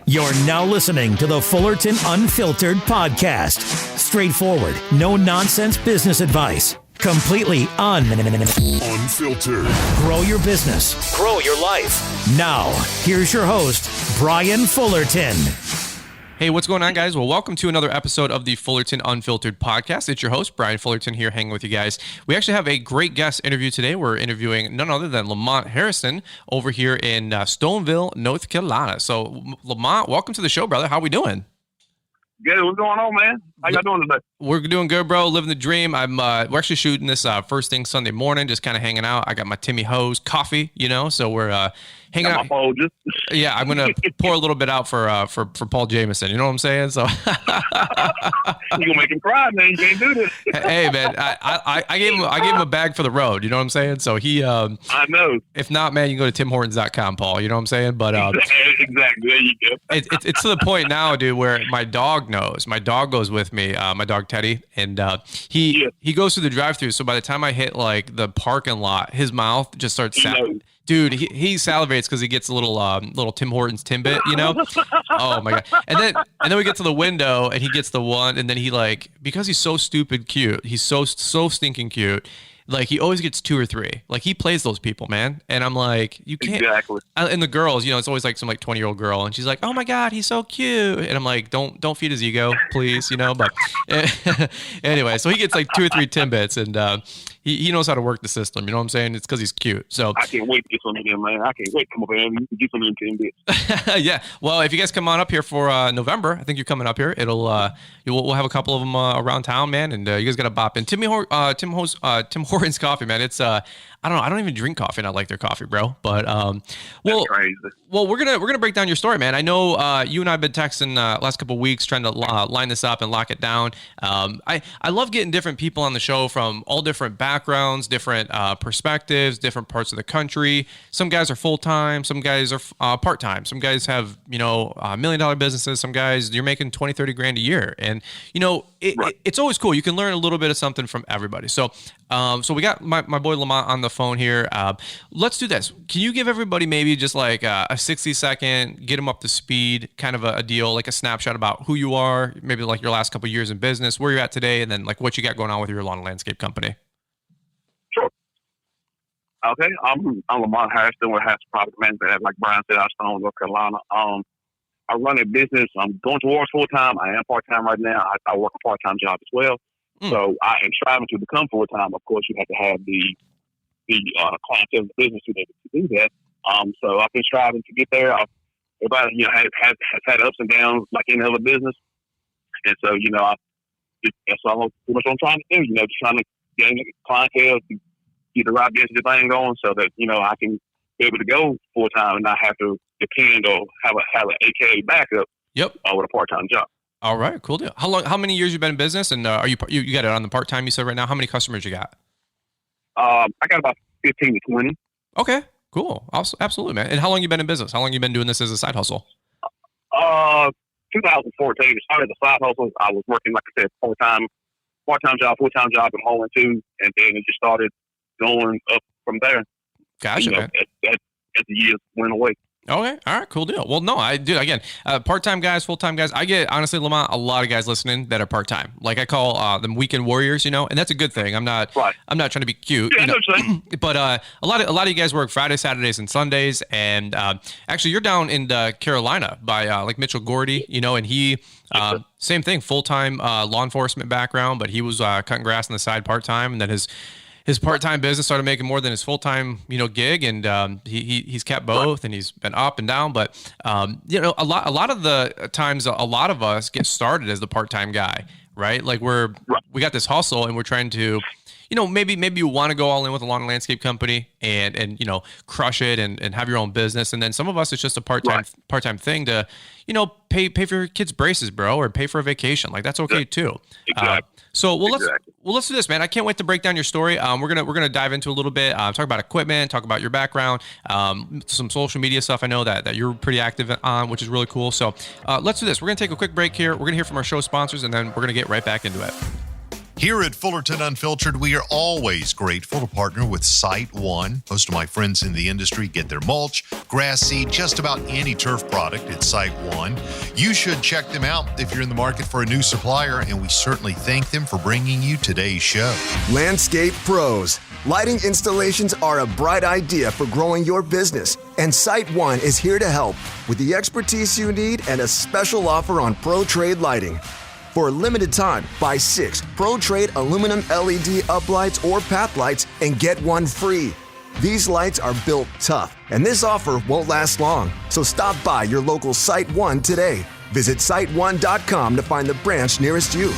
You're now listening to the Fullerton Unfiltered podcast. Straightforward, no nonsense business advice. Completely unfiltered. Grow your business. Grow your life. Now, here's your host, Brian Fullerton. Hey, what's going on, guys? Well, welcome to another episode of the Fullerton Unfiltered podcast. It's your host, Brian Fullerton, here hanging with you guys. We actually have a great guest interview today. We're interviewing none other than Lamont Hariston over here in Stoneville, North Carolina. So, Lamont, welcome to the show, brother. How we doing? Good. What's going on, man? How y'all doing today? We're doing good, bro. Living the dream. We're actually shooting this first thing Sunday morning, just kind of hanging out. I got my Timmy Hose coffee, so we're hanging out. Yeah, I'm gonna pour a little bit out for Paul Jameson. You know what I'm saying? So you gonna make him cry, man? You can't do this. Hey, man, I gave him a bag for the road. You know what I'm saying? So he, I know. If not, man, you can go to timhortons.com, Paul. You know what I'm saying? But exactly. There you go. It's to the point now, dude, where my dog knows. My dog goes with me. My dog Teddy, and he goes through the drive-through. So by the time I hit like the parking lot, his mouth just starts. Dude, he salivates because he gets a little Tim Hortons Timbit, Oh my god! And then we get to the window and he gets the one, and then he because he's so stupid cute, he's so stinking cute. Like he always gets 2 or 3. Like he plays those people, man. And I'm like, you can't. Exactly. And the girls, it's always like some 20-year-old girl, and she's like, oh my god, he's so cute. And I'm like, don't feed his ego, please, But anyway, so he gets 2 or 3 Timbits, and he knows how to work the system. You know what I'm saying? It's because he's cute. So I can't wait to get some of them, man. I can't wait to come up here and get some of them Timbits. Yeah. Well, if you guys come on up here for November, I think you're coming up here. We'll have a couple of them around town, man, and you guys got to bop in. Tim Hortons coffee, man. It's I don't even drink coffee, and I like their coffee, bro. But that's crazy. Well, we're gonna break down your story, man. I know you and I have been texting last couple of weeks trying to line this up and lock it down. I love getting different people on the show from all different backgrounds, different perspectives, different parts of the country. Some guys are full time, some guys are part time, some guys have $1 million businesses, some guys you're making 20-30 grand a year, and it's always cool. You can learn a little bit of something from everybody. So we got my boy Lamont on the phone here. Let's do this. Can you give everybody maybe just like a 60-second, get them up to speed, kind of a deal, like a snapshot about who you are, maybe like your last couple of years in business, where you're at today, and then like what you got going on with your lawn and landscape company? Sure. Okay. I'm Lamont Hariston with Hariston Property Management, like Brian said, out of North Carolina. I run a business. I'm going towards full-time. I am part-time right now. I work a part-time job as well. So I am striving to become full-time. Of course, you have to have the clientele of the business to be able to do that. So I've been striving to get there. Everybody, has had ups and downs like any other business. And so, that's all pretty much what I'm trying to do, just trying to gain clientele to get the right business thing going so that, I can be able to go full-time and not have to depend or have an AKA backup with a part-time job. All right, cool deal. How many years you been in business, and are you got it on the part time? You said right now. How many customers you got? I got about 15 to 20. Okay, cool, absolutely, man. And how long you been in business? How long you been doing this as a side hustle? 2014. It started as a side hustle. I was working, like I said, part-time job, full-time job in Holland too, and then it just started going up from there. Gotcha, man. As the years went away. Okay. All right. Cool deal. Well, no, again, part-time guys, full-time guys. I get, honestly, Lamont, a lot of guys listening that are part-time. Like I call them weekend warriors, and that's a good thing. I'm not trying to be cute, but a lot of you guys work Fridays, Saturdays, and Sundays. And actually, you're down in Carolina by like Mitchell Gordy, and he same thing, full-time law enforcement background, but he was cutting grass on the side part-time, and then his part-time business started making more than his full-time, gig, and he's kept both, and he's been up and down. But a lot of the times, a lot of us get started as the part-time guy, right? Like we got this hustle, and we're trying to, maybe you want to go all in with a lawn and landscape company and crush it and have your own business, and then some of us it's just a part-time thing to, pay for your kids' braces, bro, or pay for a vacation. Like that's okay too. Exactly. Let's do this, man. I can't wait to break down your story. We're gonna dive into a little bit, talk about equipment, talk about your background, some social media stuff. I know that you're pretty active on, which is really cool. So let's do this. We're gonna take a quick break here. We're gonna hear from our show sponsors, and then we're gonna get right back into it. Here at Fullerton Unfiltered, we are always grateful to partner with Site One. Most of my friends in the industry get their mulch, grass seed, just about any turf product at Site One. You should check them out if you're in the market for a new supplier, and we certainly thank them for bringing you today's show. Landscape Pros. Lighting installations are a bright idea for growing your business, and Site One is here to help with the expertise you need and a special offer on Pro Trade lighting. For a limited time, buy 6 Pro Trade aluminum LED uplights or path lights and get one free. These lights are built tough, and this offer won't last long. So stop by your local Site One today. Visit site1.com to find the branch nearest you.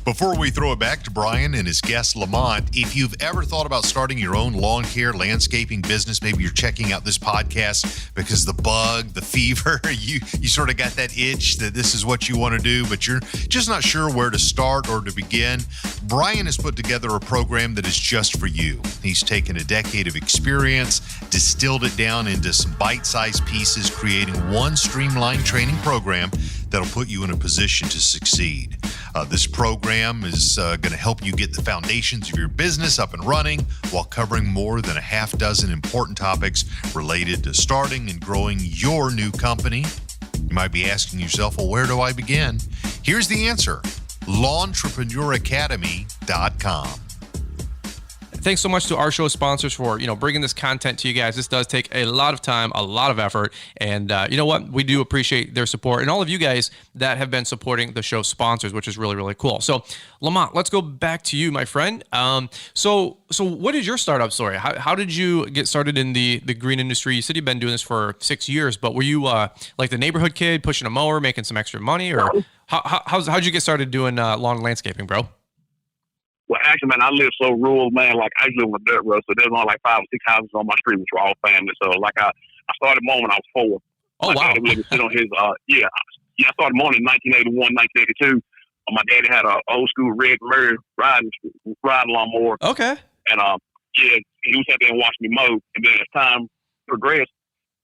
Before we throw it back to Brian and his guest, Lamont, if you've ever thought about starting your own lawn care, landscaping business, maybe you're checking out this podcast because the bug, the fever, you sort of got that itch that this is what you want to do, but you're just not sure where to start or to begin, Brian has put together a program that is just for you. He's taken a decade of experience, distilled it down into some bite-sized pieces, creating one streamlined training program that'll put you in a position to succeed. This program is going to help you get the foundations of your business up and running while covering more than a half dozen important topics related to starting and growing your new company. You might be asking yourself, well, where do I begin? Here's the answer: LawnTrepreneurAcademy.com. Thanks so much to our show sponsors for, bringing this content to you guys. This does take a lot of time, a lot of effort. And you know what? We do appreciate their support and all of you guys that have been supporting the show sponsors, which is really, really cool. So Lamont, let's go back to you, my friend. So what is your startup story? How did you get started in the green industry? You said you've been doing this for 6 years, but were you like the neighborhood kid pushing a mower, making some extra money, or how'd you get started doing lawn landscaping, bro? Well, actually, man, I live so rural, man. Like, I live on a dirt road, so there's only like 5 or 6 houses on my street, which were all family. So, like, I started mowing when I was 4. Oh, wow. I sit on his, I started mowing in 1981, 1982. My daddy had an old school red Murray riding lawnmower. Okay. And, he was out there and watched me mow. And then as time progressed,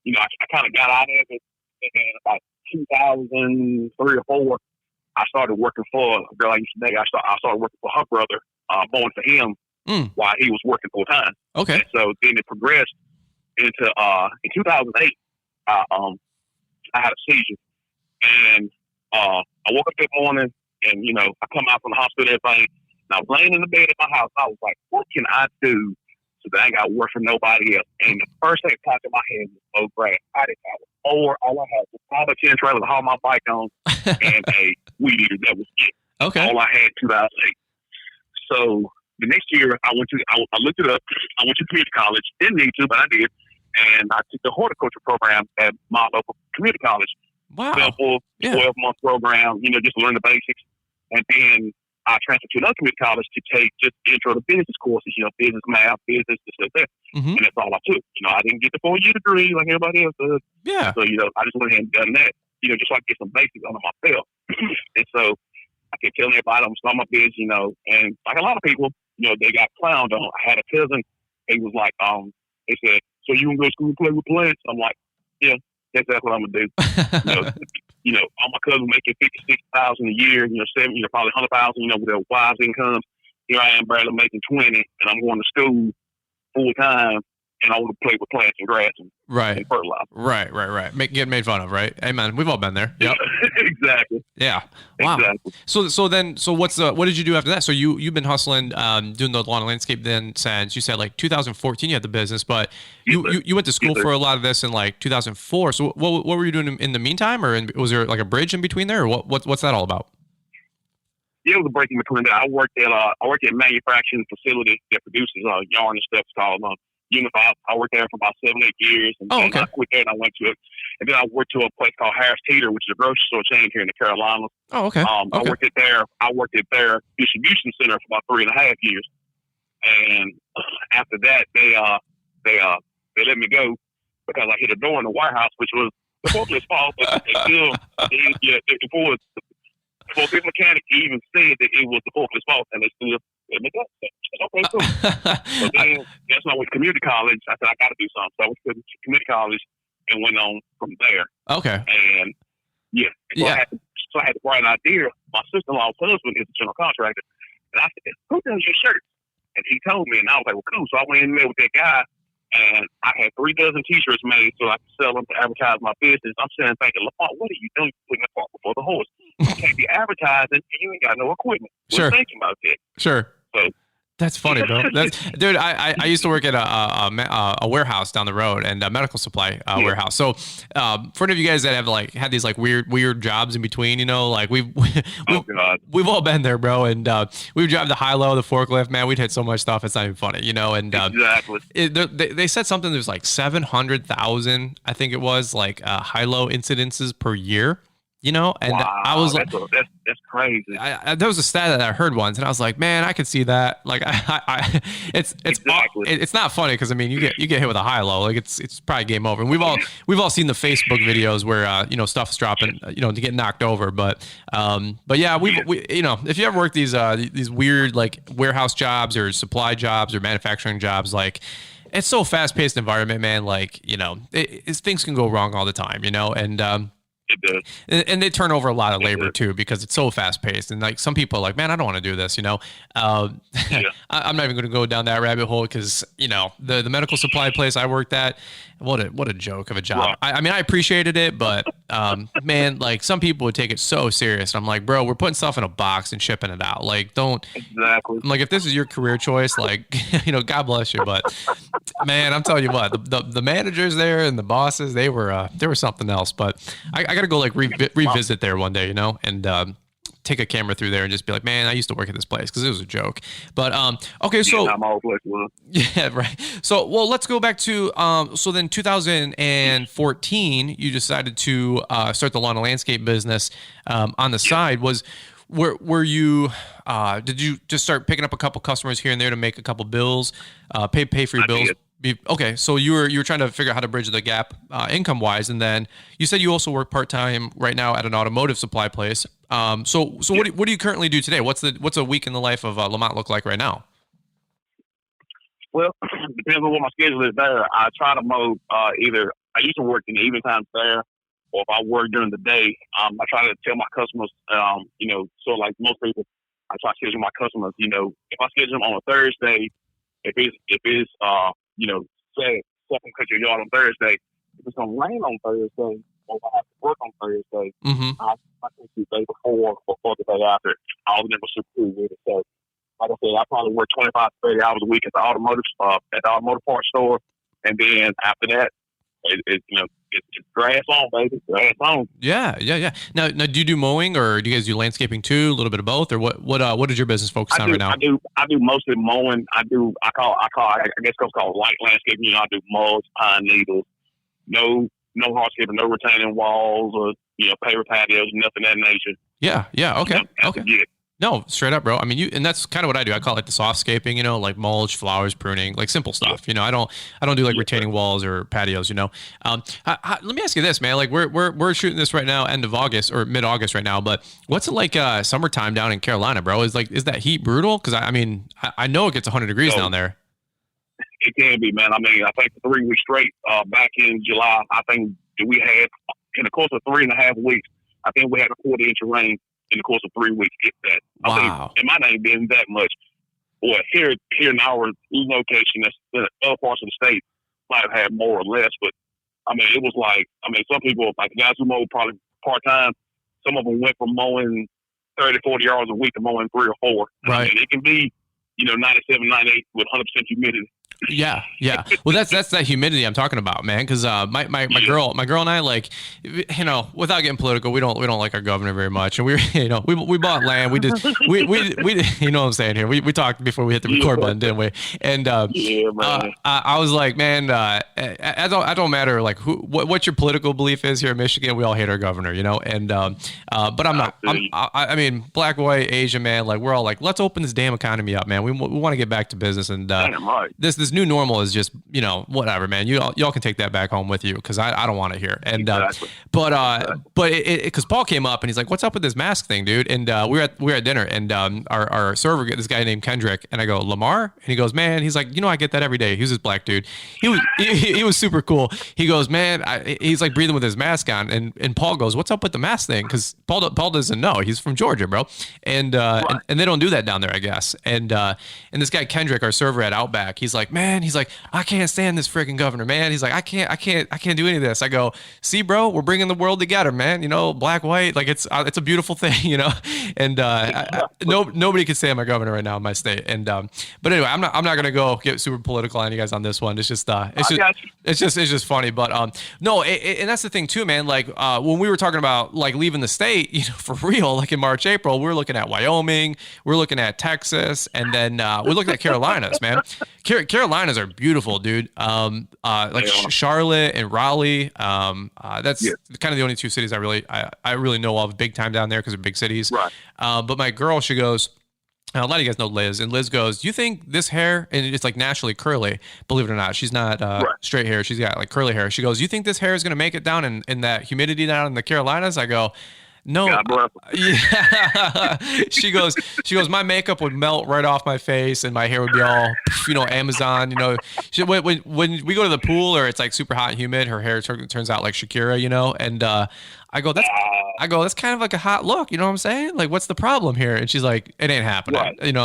I kind of got out of it. And then about 2003 or 4, I started working for a girl I used to date. I started working for her brother, mowing for him while he was working full time. Okay. And so then it progressed into in 2008. I had a seizure, and I woke up that morning, and I come out from the hospital and everything. And I was laying in the bed at my house. I was like, what can I do so that I ain't got to work for nobody else? And the first thing that popped in my head was mow grass. I didn't have a mower. All I had was a 10 trailer to haul my bike on and a weed eater. That was it. Okay. All I had 2008. So the next year, I looked it up. I went to community college. Didn't need to, but I did. And I took the horticulture program at my local community college. Wow. 12-month program, just learn the basics. And then I transferred to another community college to take just intro to business courses, business math, business, this, that. Mm-hmm. And that's all I took. I didn't get the 4-year degree like everybody else does. Yeah. So, I just went ahead and done that, just so I could get some basics under myself. And so I kept telling everybody I'm starting my business, and like a lot of people, they got clowned on. I had a cousin, he was like, they said, so you can go to school and play with plants? I'm like, yeah, that's what I'm going to do. All my cousins making $56,000 a year, probably $100,000, with their wives' incomes. Here I am barely making 20, and I'm going to school full time, and I want to play with plants and grass and fertilizer. Right. Getting made fun of, right? Hey, man, we've all been there. Yep. Exactly. Yeah. Wow. Exactly. So what did you do after that? So you've been hustling, doing the lawn and landscape then since you said like 2014 you had the business, but you went to school for a lot of this in like 2004. So what were you doing in the meantime, or was there like a bridge in between there, or what's that all about? Yeah, it was a break in between that. I worked at a manufacturing facility that produces yarn and stuff. It's called Unify. I worked there for about 7-8 years, and then I quit there and I went to it. And then I worked to a place called Harris Teeter, which is a grocery store chain here in the Carolinas. Oh, okay. I worked at their distribution center for about 3.5 years, and after that, they let me go because I hit a door in the warehouse, which was the forklift's fault, but the forklift mechanic even said that it was the forklift's fault, and they still let me go. Okay, cool. So then that's when I went to community college. I said I got to do something. So I went to community college and went on from there. Okay. And I had the bright idea my sister-in-law's husband is a general contractor. And I said, who does your shirts? And he told me, and I was like, well, cool. So I went in there with that guy, and I had 3 dozen T-shirts made so I could sell them to advertise my business. I'm sitting thinking, Lamont, what are you doing putting the cart before the horse? You can't be advertising, and you ain't got no equipment. Sure. We're thinking about that. Sure. So, that's funny, bro. Dude. I used to work at a warehouse down the road, and a medical supply warehouse. So, for any of you guys that have like had these like weird jobs in between, you know, like we've all been there, bro. And we would drive the high-low, the forklift. Man, we'd hit so much stuff, it's not even funny, you know. And exactly. They said something. There's like 700,000, I think it was, like high-low incidences per year. You know, and wow, I was like, that's crazy. There was a stat that I heard once, and I was like, man, I could see that. Like, it's not funny because I mean, you get hit with a high-low, like it's probably game over. And we've all seen the Facebook videos where you know, stuff's dropping, you know, to get knocked over. But yeah, we you know, if you ever work these weird like warehouse jobs or supply jobs or manufacturing jobs, like, it's so fast-paced environment, man. Like, you know, things can go wrong all the time, you know, and it does. And they turn over a lot of labor too, because it's so fast paced. And like some people are like, man, I don't want to do this, you know. I'm not even going to go down that rabbit hole because, you know, the medical supply place I worked at, what a joke of a job. Wow. I mean, I appreciated it, but man, like some people would take it so serious. And I'm like, bro, we're putting stuff in a box and shipping it out. Like, don't. Exactly. I'm like, if this is your career choice, like, you know, God bless you. But man, I'm telling you what, the managers there and the bosses, they were something else. But I got to go like revisit there one day, you know, and take a camera through there and just be like, man, I used to work at this place, because it was a joke. But okay, so yeah, right. So well, let's go back to so then 2014, you decided to start the lawn and landscape business on the side. Were you did you just start picking up a couple customers here and there to make a couple bills, pay for your bills? Okay, so you were trying to figure out how to bridge the gap income wise, and then you said you also work part time right now at an automotive supply place. So what do you currently do today? What's a week in the life of Lamont look like right now? Well, depends on what my schedule is there. I try to mow either I used to work in the evening times there, or if I work during the day, I try to tell my customers, you know, so like most people, I try to schedule my customers, you know, if I schedule them on a Thursday, if it's you know, say, second cut your yard on Thursday. If it's going to rain on Thursday, or if I have to work on Thursday, I think the day before or the day after, all of them were super cool with it. So, like I said, I probably work 25 to 30 hours a week at the automotive parts store, and then after that, it's grass on, baby, grass on. Yeah. Now, do you do mowing, or do you guys do landscaping too? A little bit of both, or what is your business focus on right now? I do mostly mowing. I guess it's called light landscaping. You know, I do mulch, pine needles, no hardscaping, no retaining walls, or you know, paver patios, nothing of that nature. Yeah. Okay. Yeah. No, straight up, bro. I mean, and that's kind of what I do. I call it the soft scaping, you know, like mulch, flowers, pruning, like simple stuff. You know, I don't do like retaining walls or patios, you know. Let me ask you this, man. Like we're shooting this right now, end of August or mid-August right now, but what's it like summertime down in Carolina, bro? Is that heat brutal? Because I mean, I know it gets 100 degrees down there. It can be, man. I mean, I think 3 weeks straight back in July, I think we had, in the course of 3.5 weeks, I think we had a 1/4 inch of rain in the course of 3 weeks. Get that. Wow. I think it might not have been that much. Boy, here in our location, that's in other parts of the state, might have had more or less. But I mean, it was like, some people, like the guys who mow probably part time, some of them went from mowing 30, 40 hours a week to mowing 3 or 4. Right. And it can be, 97, 98 with 100% humidity. Yeah. Well, that's that humidity I'm talking about, man. Because my girl and I, like, without getting political, we don't like our governor very much, and we bought land. We just we you know what I'm saying here. We talked before we hit the record button, didn't we? And I was like, man, I don't matter like what your political belief is here in Michigan. We all hate our governor, you know. And but I'm not. I mean, black, white, Asian, man. Like we're all like, let's open this damn economy up, man. We want to get back to business, and Damn right. this new normal is just, whatever, man. Y'all can take that back home with you, because I don't want to hear. And Exactly. but because Paul came up and he's like, "What's up with this mask thing, dude?" And we were at dinner, and our server, this guy named Kendrick, and I go, "Lamar?" And he goes, "Man," he's like, "I get that every day." He was this black dude. He was super cool. He goes, "Man," he's like breathing with his mask on, and Paul goes, "What's up with the mask thing?" Because Paul doesn't know. He's from Georgia, bro, and they don't do that down there, I guess. And this guy Kendrick, our server at Outback, he's like, "Man," he's like, "I can't stand this freaking governor, man." He's like, I can't do any of this." I go, "See, bro, we're bringing the world together, man. Black, white, like it's a beautiful thing, And nobody can stand my governor right now in my state. And but anyway, I'm not gonna go get super political on you guys on this one. It's just it's just funny. But no, and that's the thing too, man. Like when we were talking about like leaving the state, for real, like in March, April, we're looking at Wyoming, we're looking at Texas, and then we're looking at Carolinas, man. Carolinas are beautiful, dude. Charlotte and Raleigh. That's kind of the only two cities I really know of big time down there, because they're big cities. Right. But my girl, she goes, a lot of you guys know Liz, and Liz goes, "Do you think this hair," and it's like naturally curly, believe it or not, she's not straight hair, she's got like curly hair. She goes, "You think this hair is going to make it down in that humidity down in the Carolinas?" I go, "No." Yeah. She goes, "My makeup would melt right off my face, and my hair would be all, Amazon, when we go to the pool or it's like super hot and humid, her hair turns out like Shakira, and I go, that's kind of like a hot look, you know what I'm saying? Like, what's the problem here?" And she's like, "It ain't happening," right. And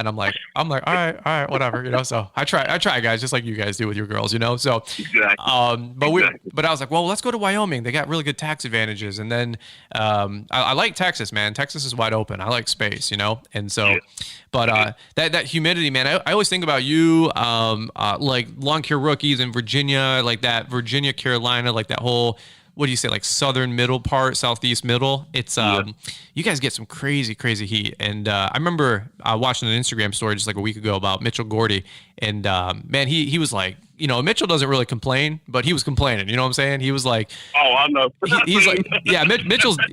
I'm like, all right, whatever, So I try, guys, just like you guys do with your girls, So, Exactly. But I was like, well, let's go to Wyoming. They got really good tax advantages. And then, I like Texas, man. Texas is wide open. I like space, And so, but, that humidity, man, I always think about you, like lawn care rookies in Virginia, like that Virginia, Carolina, like that whole, what do you say, like southern middle part, southeast middle. It's you guys get some crazy heat. And I remember watching an Instagram story just like a week ago about Mitchell Gordy, and man, he was like, Mitchell doesn't really complain, but he was complaining. You know what I'm saying? He was like, "Oh, I know." He's like, yeah,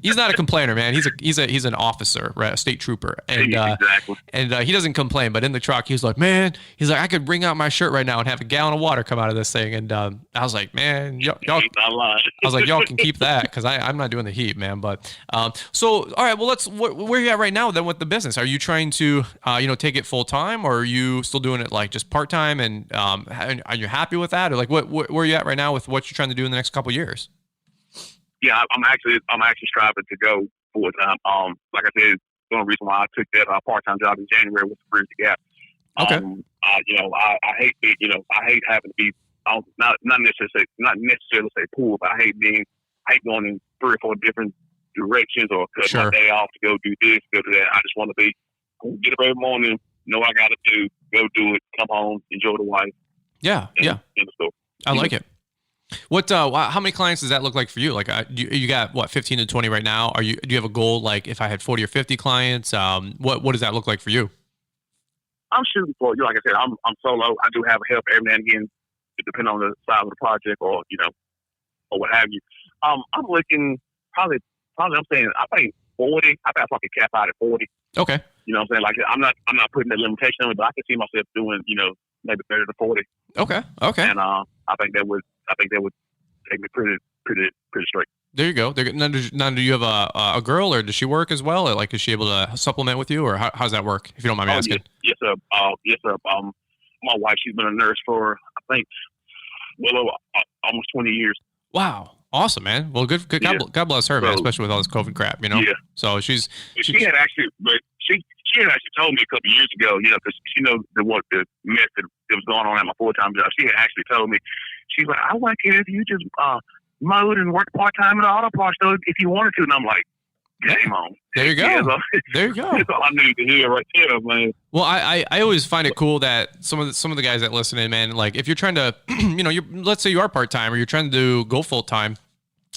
he's not a complainer, man. He's an officer, right? A state trooper, and Exactly. And he doesn't complain. But in the truck, he's like, "Man," he's like, "I could bring out my shirt right now and have a gallon of water come out of this thing." And I was like, "Man, y'all," I was like, "Y'all can keep that, because I'm not doing the heat, man." But so all right, well, where are you at right now then with the business? Are you trying to take it full time, or are you still doing it like just part time? And are you happy with that, or like where are you at right now with what you're trying to do in the next couple of years? Yeah, I'm actually striving to go full time. Like I said, the only reason why I took that part time job in January was to bridge the gap. Okay. I hate having to be not necessarily say pool, but I hate going in 3 or 4 different directions, or cut my day off to go do this, go do that. I just want to get up every morning, know what I got to do, go do it, come home, enjoy the wife. Yeah. I like it. What? How many clients does that look like for you? Like, you got what, 15 to 20 right now? Do you have a goal? Like, if I had 40 or 50 clients, what does that look like for you? I'm shooting for, like I said, I'm solo. I do have help every now and again, depending on the size of the project, or or what have you. I'm looking probably. I'm saying I think 40. I think I can cap out at 40. Okay. You know what I'm saying? Like, I'm not putting that limitation on it, but I can see myself doing maybe 30 to 40. Okay. And I think that would take me pretty straight. There you go. Now, do you have a girl, or does she work as well? Or like, is she able to supplement with you, or how does that work? If you don't mind me asking. Yes, sir. My wife, she's been a nurse for, I think, over almost 20 years. Wow. Awesome, man. Well, good. God bless her, man, especially with all this COVID crap, Yeah. So she had actually told me a couple of years ago, because she knows what the mess that was going on at my full-time job. She had actually told me, she's like, "I wouldn't care if you just mowed and worked part-time at the auto parts store if you wanted to." And I'm like, game on. There you go. There you go. That's all I need to hear right there, man. Well, I always find it cool that some of the guys that listen in, man, like if you're trying to, let's say you are part-time, or you're trying to go full-time,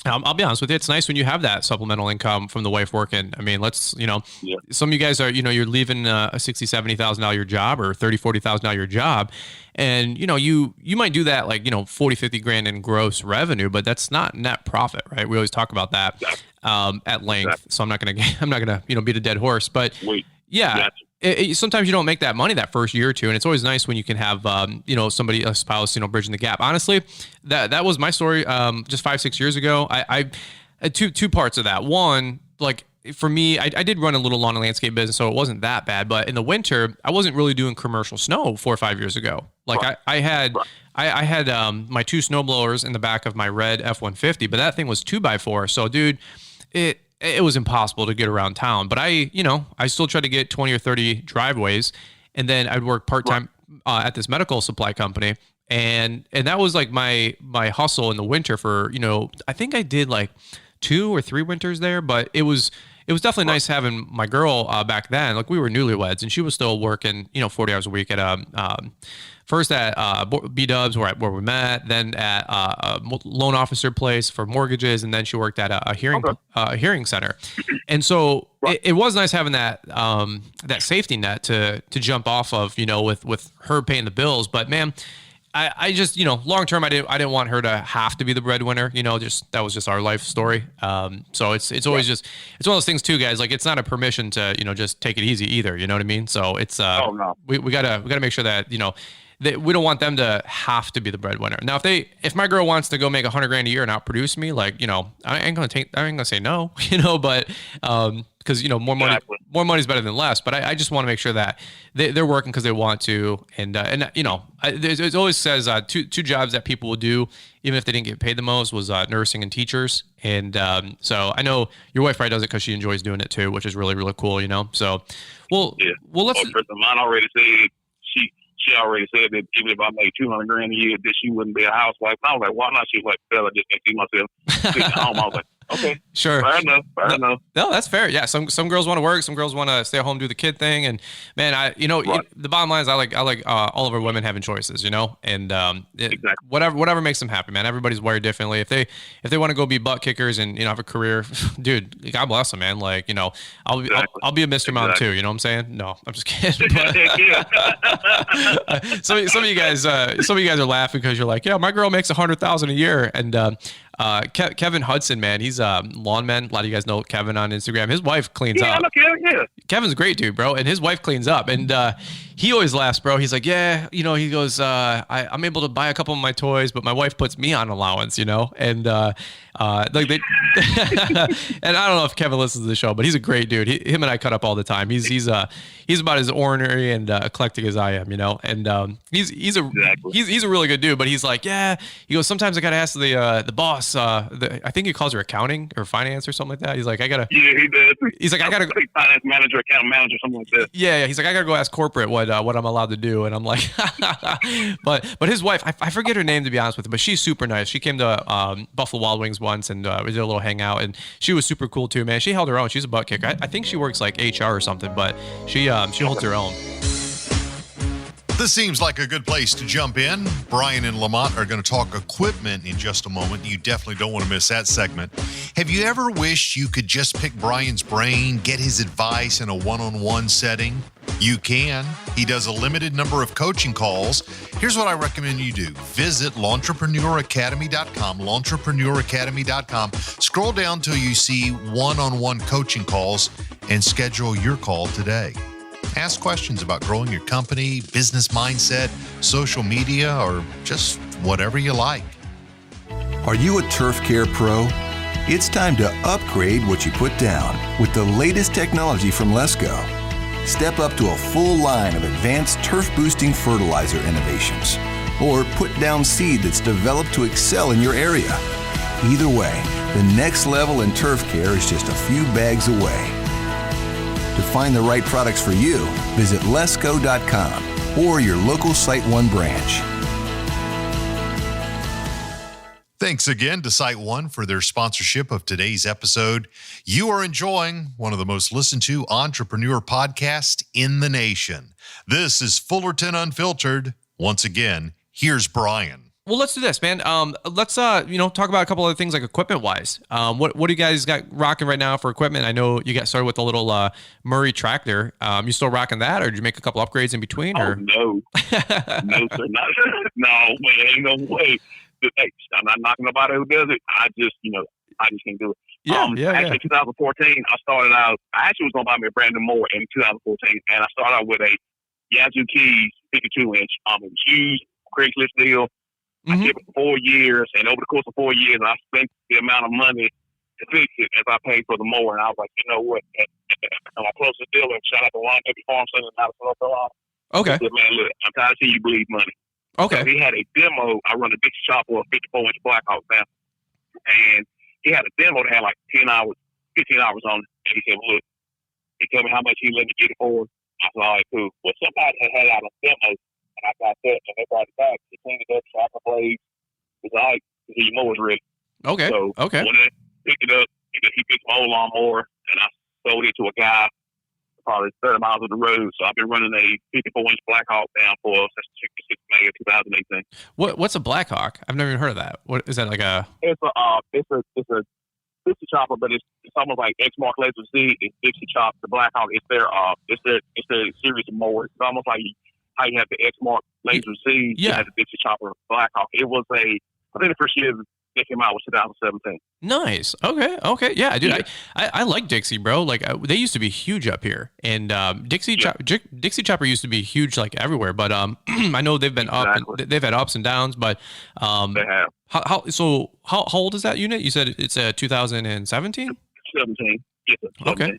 I'll be honest with you. It's nice when you have that supplemental income from the wife working. I mean, some of you guys are, you're leaving a $60,000, $70,000 your job, or $30,000, $40,000 your job. And, you might do that like, 40, 50 grand in gross revenue, but that's not net profit, right? We always talk about that at length. So I'm not going to, beat a dead horse, but yeah. sometimes you don't make that money that first year or two, and it's always nice when you can have, somebody, a spouse, bridging the gap. Honestly, that was my story. Just 5-6 years ago, I two parts of that. One, like for me, I did run a little lawn and landscape business, so it wasn't that bad. But in the winter, I wasn't really doing commercial snow 4 or 5 years ago. Like I had my 2 snowblowers in the back of my red F-150, but that thing was 2x4. So dude, it was impossible to get around town. But I still tried to get 20 or 30 driveways, and then I'd work part-time at this medical supply company. And that was like my hustle in the winter for, I think I did like 2 or 3 winters there, but it was definitely nice having my girl back then. Like we were newlyweds, and she was still working, 40 hours a week at first at B-Dubs where we met, then at a loan officer place for mortgages, and then she worked at a hearing center. And so it was nice having that that safety net to jump off of, with her paying the bills. But man, I just, long term, I didn't want her to have to be the breadwinner, that was just our life story. So it's always just, it's one of those things too, guys. Like it's not a permission to, just take it easy either. You know what I mean? So it's, we gotta make sure that, we don't want them to have to be the breadwinner. Now, if my girl wants to go make $100,000 a year and outproduce me, like, I ain't gonna say no, but, because more money is better than less. But I just want to make sure that they're working because they want to, and it always says two jobs that people will do even if they didn't get paid the most was nursing and teachers. And so I know your wife probably does it because she enjoys doing it too, which is really, really cool. So let's. Mine already said she already said that even if I made $200,000 a year, that she wouldn't be a housewife. And I was like, why not? She was like, fella, just can't see myself sitting at home. I was like, okay, sure, fair enough. No, that's fair. Yeah, some girls want to work, some girls want to stay at home, do the kid thing, and man, the bottom line is I like all of our women having choices, and exactly. whatever makes them happy, man. Everybody's wired differently. If they want to go be butt kickers and have a career, dude, God bless them, man. Like I'll be a Mr. Mom too. You know what I'm saying? No, I'm just kidding. But, some of you guys are laughing because you're like, yeah, my girl makes $100,000 a year, and Kevin Hudson, man, he's lawn man. A lot of you guys know Kevin on Instagram. His wife cleans up. I know Kevin, yeah. Kevin's a great dude, bro, and his wife cleans up, and he always laughs, bro. He's like, yeah, he goes, I'm able to buy a couple of my toys, but my wife puts me on allowance, and and I don't know if Kevin listens to the show, but he's a great dude. Him and I cut up all the time. He's about as ornery and eclectic as I am, and he's a really good dude. But he's like, yeah, he goes, sometimes I gotta ask the boss. I think he calls her accounting or finance or something like that. He's like, I gotta. Yeah, he does. He's like, I gotta. Finance manager, account manager, something like that. Yeah. He's like, I gotta go ask corporate what I'm allowed to do, and I'm like, but his wife, I forget her name to be honest with you, but she's super nice. She came to Buffalo Wild Wings once, and we did a little hangout, and she was super cool too, man. She held her own. She's a butt kicker. I think she works like HR or something, but she holds her own. This seems like a good place to jump in. Brian and Lamont are going to talk equipment in just a moment. You definitely don't want to miss that segment. Have you ever wished you could just pick Brian's brain, get his advice in a one-on-one setting? You can. He does a limited number of coaching calls. Here's what I recommend you do. Visit Lawntrepreneur.academy.com, Lawntrepreneur.academy.com. Scroll down till you see one-on-one coaching calls and schedule your call today. Ask questions about growing your company, business mindset, social media, or just whatever you like. Are you a turf care pro? It's time to upgrade what you put down with the latest technology from Lesco. Step up to a full line of advanced turf-boosting fertilizer innovations, or put down seed that's developed to excel in your area. Either way, the next level in turf care is just a few bags away. To find the right products for you, visit lesco.com or your local Site One branch. Thanks again to Site One for their sponsorship of today's episode. You are enjoying one of the most listened to entrepreneur podcasts in the nation. This is Fullerton Unfiltered. Once again, here's Brian. Well, let's do this, man. Let's talk about a couple other things like equipment wise. What do you guys got rocking right now for equipment? I know you got started with a little Murray tractor. You still rocking that, or did you make a couple upgrades in between? Oh, no, no, sir, no, man, ain't no way. I'm not knocking nobody who does it. I just can't do it. Actually, 2014, I started out. I actually was gonna buy me a brand new mower in 2014, and I started out with a Yazoo Keys 52-inch. Huge Craigslist deal. I did it for 4 years, and over the course of 4 years, I spent the amount of money to fix it as I paid for the mower. And I was like, you know what? My closest dealer, shout out to Ron Farm Center out of North Carolina. Okay. I said, man, look, I'm tired of seeing you bleed money. Okay. So he had a demo. I run a Dixie chopper, a 54-inch Blackhawk now, and he had a demo that had like 10 hours, 15 hours on it. And he said, well, look, he told me how much he let me get it for. I said, all right, cool. Well, somebody had out a demo, and I got that, and they brought it back. They cleaned it up, shot the blades. It was all right. Your mower's ready. Okay. So okay. When I picked it up, and then he picked my old lawnmower, and I sold it to a guy probably 30 miles of the road. So I've been running a 54-inch Blackhawk now since 6 May of 2018. What's a Blackhawk? I've never even heard of that. What is that, like a? It's a Dixie chopper, but it's almost like Exmark Laser Z. It's Dixie chop. The Blackhawk. It's their series of mowers. It's almost like how you have the Exmark Laser Z. Yeah. You have the Dixie chopper Blackhawk. It was I think the first year they came out was 2017. Nice. Okay. Yeah, dude. Yeah. I like Dixie, bro. Like they used to be huge up here, and Dixie chopper used to be huge like everywhere. But I know they've been they've had ups and downs. But they have. How old is that unit? You said it's 2017. 17. Yes, 17. Okay.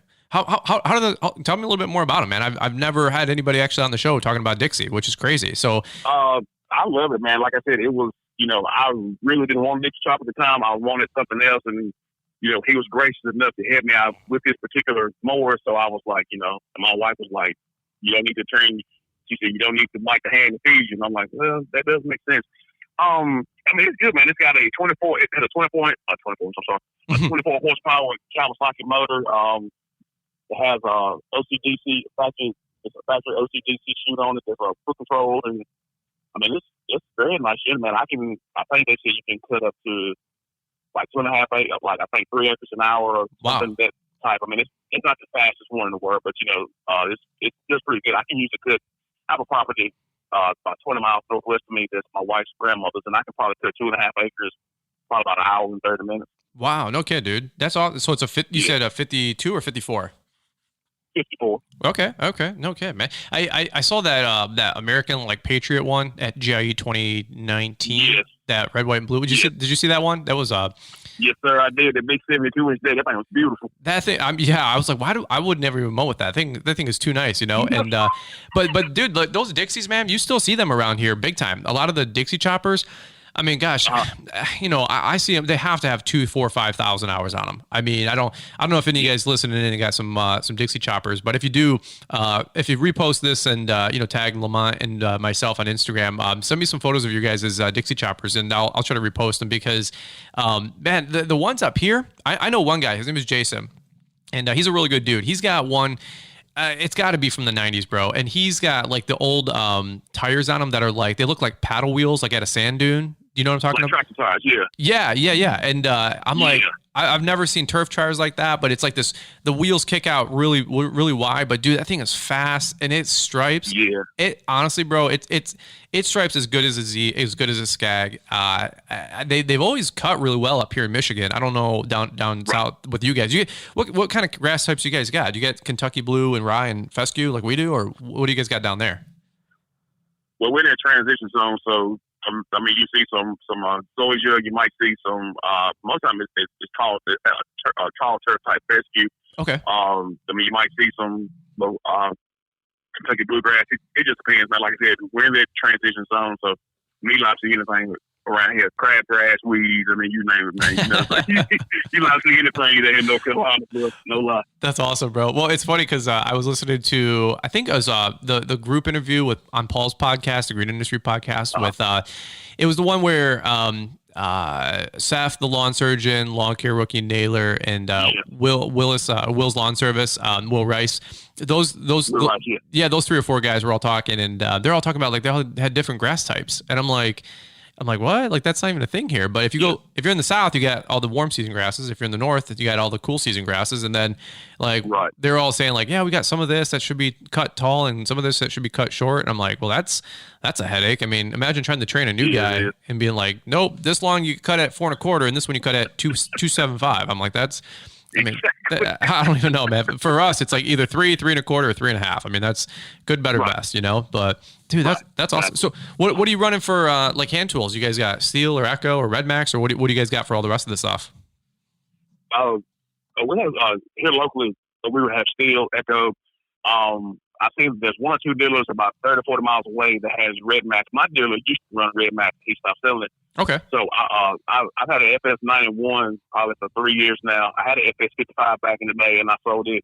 Tell me a little bit more about it, man. I've never had anybody actually on the show talking about Dixie, which is crazy. So I love it, man. Like I said, it was. I really didn't want a Dixie chopper at the time. I wanted something else, and he was gracious enough to help me out with this particular mower. So I was like, my wife was like, "You don't need to turn." She said, "You don't need to bite the hand to feed you." And I'm like, "Well, that does make sense." I mean, it's good, man. It's got a 24 horsepower Kawasaki motor. It has a OCDC factory. It's a factory OCDC chute on it. There's a foot control, and I mean, it's very nice shit, man. I think they say you can cut up to like 2.5 acres, like I think 3 acres an hour or something that type. I mean, it's not the fastest one in the world, but it's just pretty good. I can use it good. I have a property about 20 miles northwest of me that's my wife's grandmother's, and I can probably cut 2.5 acres probably about an hour and 30 minutes. Wow, no kid, dude. That's all. So it's you said a 52 or 54? 54. Okay, no kid, man. I saw that American like Patriot one at GIE 2019. Yes. That red, white, and blue. Did you see that one? That was Yes, sir. I did. The big 72-inch there. That thing was beautiful. That thing. I was like, I would never even mow with that thing. That thing is too nice, And but dude, like, those Dixies, man, you still see them around here big time. A lot of the Dixie choppers. I mean, gosh, I see them. They have to have 2,000, 4,000, 5,000 hours on them. I mean, I don't know if any of you guys listening in got some Dixie choppers, but if you do, if you repost this and tag Lamont and myself on Instagram, send me some photos of your guys' Dixie choppers, and I'll try to repost them because, man, the ones up here, I know one guy. His name is Jason, and he's a really good dude. He's got one. It's got to be from the 90s, bro. And he's got like the old tires on them that are like, they look like paddle wheels, like at a sand dune. You know what I'm talking about? Tractor tires, yeah. Yeah. And I'm like, I've never seen turf tires like that, but it's like this, the wheels kick out really, really wide, but dude, that thing is fast and it stripes. Yeah. It honestly, bro, it stripes as good as a Z, as good as a Skag. They've always cut really well up here in Michigan. I don't know down south with you guys. What kind of grass types you guys got? Do you get Kentucky Blue and Rye and Fescue like we do, or what do you guys got down there? Well, we're in a transition zone, so I mean, you see some zoysia. You might see some. Most of the time, it's tall turf type fescue. Okay. I mean, you might see some Kentucky bluegrass. It just depends, man. Like I said, we're in that transition zone, so me not see anything around here. Crabgrass, weeds. I mean, you name it, man. You not see anything there in North Carolina, no lie. That's awesome, bro. Well, it's funny because I was listening to, I think it was the group interview on Paul's podcast, the Green Industry podcast, with it was the one where Seth, the lawn surgeon, lawn care rookie Naylor, and Will's Lawn Service, Will Rice. Those 3 or 4 guys were all talking, and they're all talking about like they all had different grass types, and I'm like, I'm like, what? Like, that's not even a thing here. But if you're in the South, you got all the warm season grasses. If you're in the North, you got all the cool season grasses. And then like, they're all saying like, yeah, we got some of this that should be cut tall and some of this that should be cut short. And I'm like, well, that's a headache. I mean, imagine trying to train a new guy and being like, nope, this long you cut at 4 1/4 and this one you cut at 2.75. I'm like, I don't even know, man. For us, it's like either 3 1/4, or 3.5. I mean, that's good, better, best, But dude, that's awesome. So what are you running for like hand tools? You guys got Steel or Echo or Red Max, or what do you guys got for all the rest of the stuff? We have here locally, we would have Steel, Echo. I think there's 1 or 2 dealers about 30 or 40 miles away that has Red Max. My dealer used to run Red Max. He stopped selling it. Okay. So I've had an FS91 probably for 3 years now. I had an FS55 back in the day, and I sold it.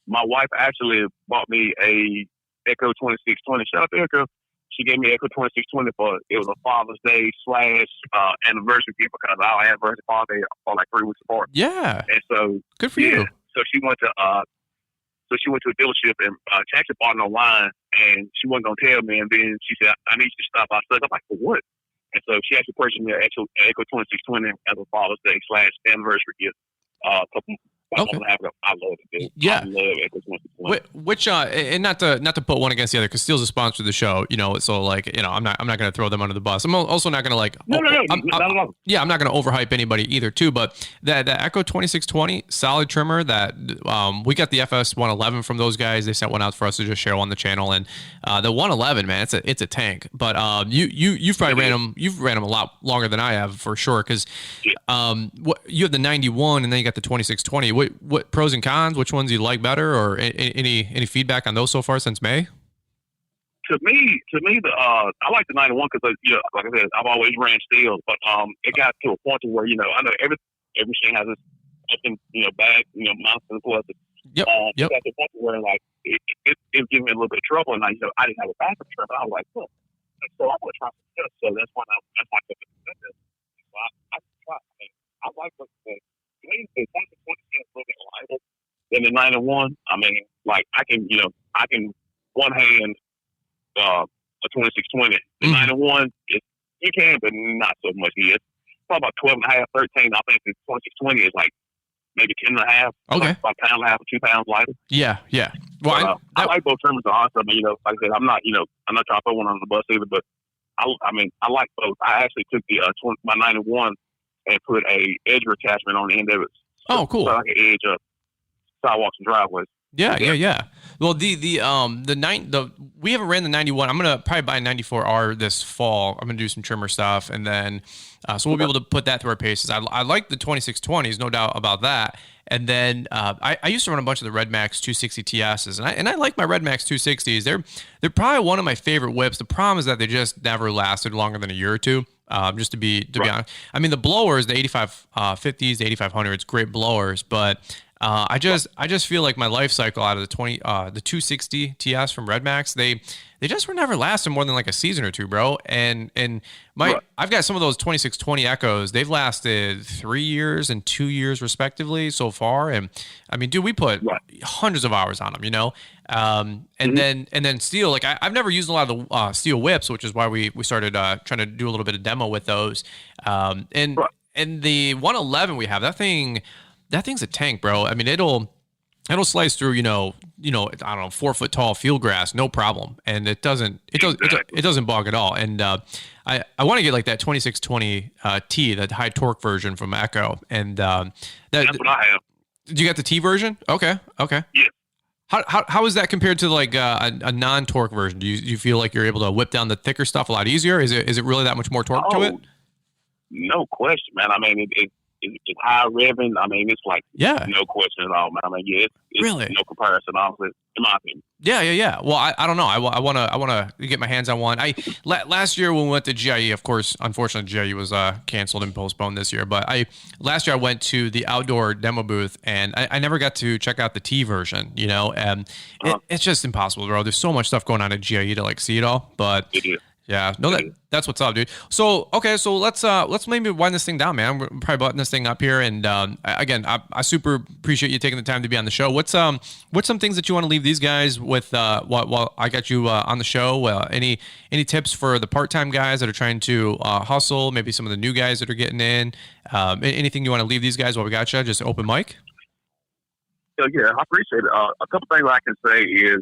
My wife actually bought me a Echo 2620. Shout out to Echo. She gave me Echo 2620 it was a Father's Day / anniversary gift because our anniversary Father's Day are like 3 weeks apart. Yeah. And so good for you. So she went to a dealership and actually bought it online, and she wasn't gonna tell me. And then she said, "I need you to stop by." I'm like, "For what?" And so she actually purchased me an Echo 2620 as a Father's Day / anniversary gift. I love it, dude. Yeah. I love Echo 2620. Which and not to put one against the other, because Steel's a sponsor of the show, so like, I'm not going to throw them under the bus. I'm also not going to like, no. I'm not going to overhype anybody either too, but that Echo 2620 solid trimmer that we got the FS 111 from those guys. They sent one out for us to just share on the channel, and the 111, man, it's a tank. But you've probably ran them a lot longer than I have for sure, because you have the 91 and then you got the 2620. What pros and cons? Which ones you like better, or any feedback on those so far since May? To me, I like the 91 because like I said, I've always ran Steel, but it got to a point to where I know every machine has its bad mounts and pluses. Yep. It got to a point where like it gave me a little bit of trouble, and I didn't have a backup trim. I was like, so I'm gonna try some stuff. So that's why I took it. So I like what the 2020 is a little bit lighter than the 91. I mean, like I can one hand a 2620. The 91, you can, but not so much. It's probably about 12 and a half, 13. I think the 2620 is like maybe 10 and a half. Okay. Like about a pound and a half or 2 pounds lighter. Yeah. Well, I like both trimmers awesome. Like I said, I'm not trying to throw one on the bus either, but I like both. I actually took my 91 and put a edge attachment on the end of it. Oh, cool. So I can edge up sidewalks and driveways. Yeah. Well, we haven't ran the 91. I'm gonna probably buy a 94R this fall. I'm gonna do some trimmer stuff, and then so we'll be able to put that through our paces. I like the 2620s, no doubt about that. And then I used to run a bunch of the Red Max 260 TSs, and I like my Red Max 260s. They're probably one of my favorite whips. The problem is that they just never lasted longer than a year or two. Just to be honest, I mean the blowers, the 8550s, the 8500s, great blowers, but I just feel like my life cycle out of the 260 TS from Red Max, they just were never lasting more than like a season or two, bro. And I've got some of those 2620 Echoes. They've lasted 3 years and 2 years respectively so far. And I mean, dude, we put hundreds of hours on them, and then Steel, like I've never used a lot of the Steel whips, which is why we started trying to do a little bit of demo with those. And the 111 we have, that thing's a tank, bro. I mean, it'll slice through, I don't know, 4 foot tall field grass, no problem. And it doesn't bog at all. And I want to get like that 2620 T, that high torque version from Echo. And that's what I have. Did you get the T version? Okay. Yeah. How is that compared to like a non-torque version? Do you feel like you're able to whip down the thicker stuff a lot easier? Is it really that much more torque to it? No question, man. I mean, it's high revving. I mean, it's like no question at all, man. I mean, it's really no comparison, honestly, in my opinion. Yeah. Well, I don't know. I want to get my hands on one. Last year when we went to GIE, of course, unfortunately GIE was canceled and postponed this year. But last year I went to the outdoor demo booth, and I never got to check out the T version. And it's just impossible, bro. There's so much stuff going on at GIE to like see it all. But Yeah, no, that's what's up, dude. So, okay, so let's maybe wind this thing down, man. We're probably button this thing up here, and again, I super appreciate you taking the time to be on the show. What's some things that you want to leave these guys with? While I got you on the show, any tips for the part-time guys that are trying to hustle? Maybe some of the new guys that are getting in. Anything you want to leave these guys while we got you? Just open mic. So yeah, I appreciate it. A couple things I can say is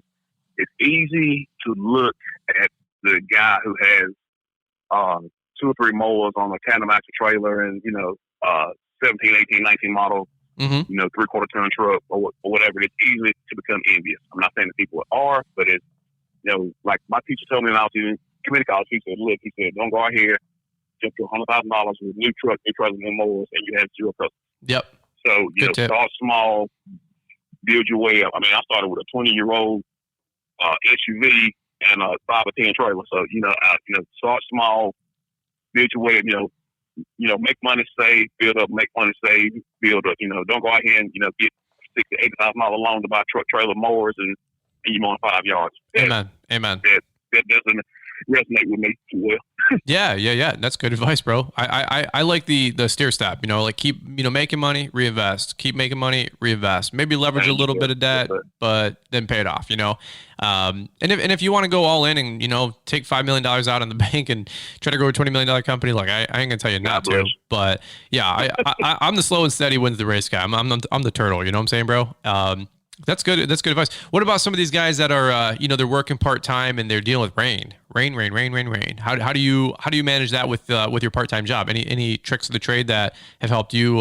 it's easy to look at the guy who has 2 or 3 mowers on a Candamaster trailer and 17, 18, 19 model, 3/4 ton truck or whatever. It's easy to become envious. I'm not saying that people are, but it's like my teacher told me when I was in community college. He said, "Look, don't go out here jump to $100,000 with new truck, new trailers, new mowers, and you have 0 customers." Yep. So start small, build your way up. I mean, I started with a 20-year-old SUV and a 5 or 10 trailer. So, start small, build your way up, make money, save, build up, make money, save, build up. Don't go out here and, get $60,000 to $80,000 loan to buy truck, trailer, mowers, and you mow in 5 yards. Amen. That doesn't resonate with me too well. Yeah. That's good advice, bro. I like the stair step, like keep, making money, reinvest, keep making money, reinvest, maybe leverage a little bit of debt, but then pay it off, and if you want to go all in and, take $5 million out in the bank and try to grow a $20 million company, like I ain't gonna tell you not to, but yeah, I'm the slow and steady wins the race guy. I'm the turtle, you know what I'm saying, bro? That's good. That's good advice. What about some of these guys that are, they're working part-time and they're dealing with rain? How do you manage that with your part-time job? Any tricks of the trade that have helped you,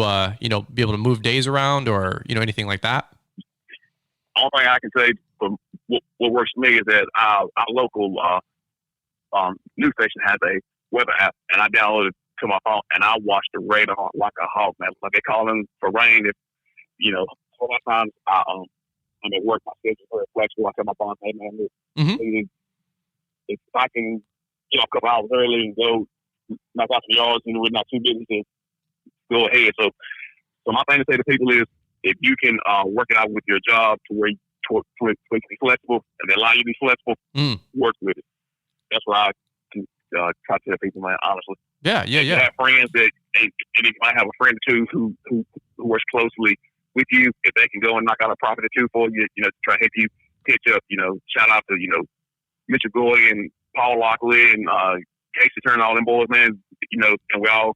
be able to move days around or, anything like that? Only thing I can say from what works for me is that our local news station has a weather app, and I downloaded it to my phone, and I watch the radar like a hawk, man. Like they call in for rain. If a lot of times I'm at work, my schedule's very flexible. I come up on, hey man, if I can get off a couple hours early and go knock out some yards, we're not too busy to go ahead. So my thing to say to people is, if you can work it out with your job to where you can be flexible and they allow you to be flexible, work with it. That's what I can try to tell people, man, honestly. Yeah. You have friends that, and you might have a friend or two who works closely with you. If they can go and knock out a profit or two for you, try to help you pitch up, shout out to, Mitchell Goy and Paul Lockley and Casey Turner, all them boys, man, and we all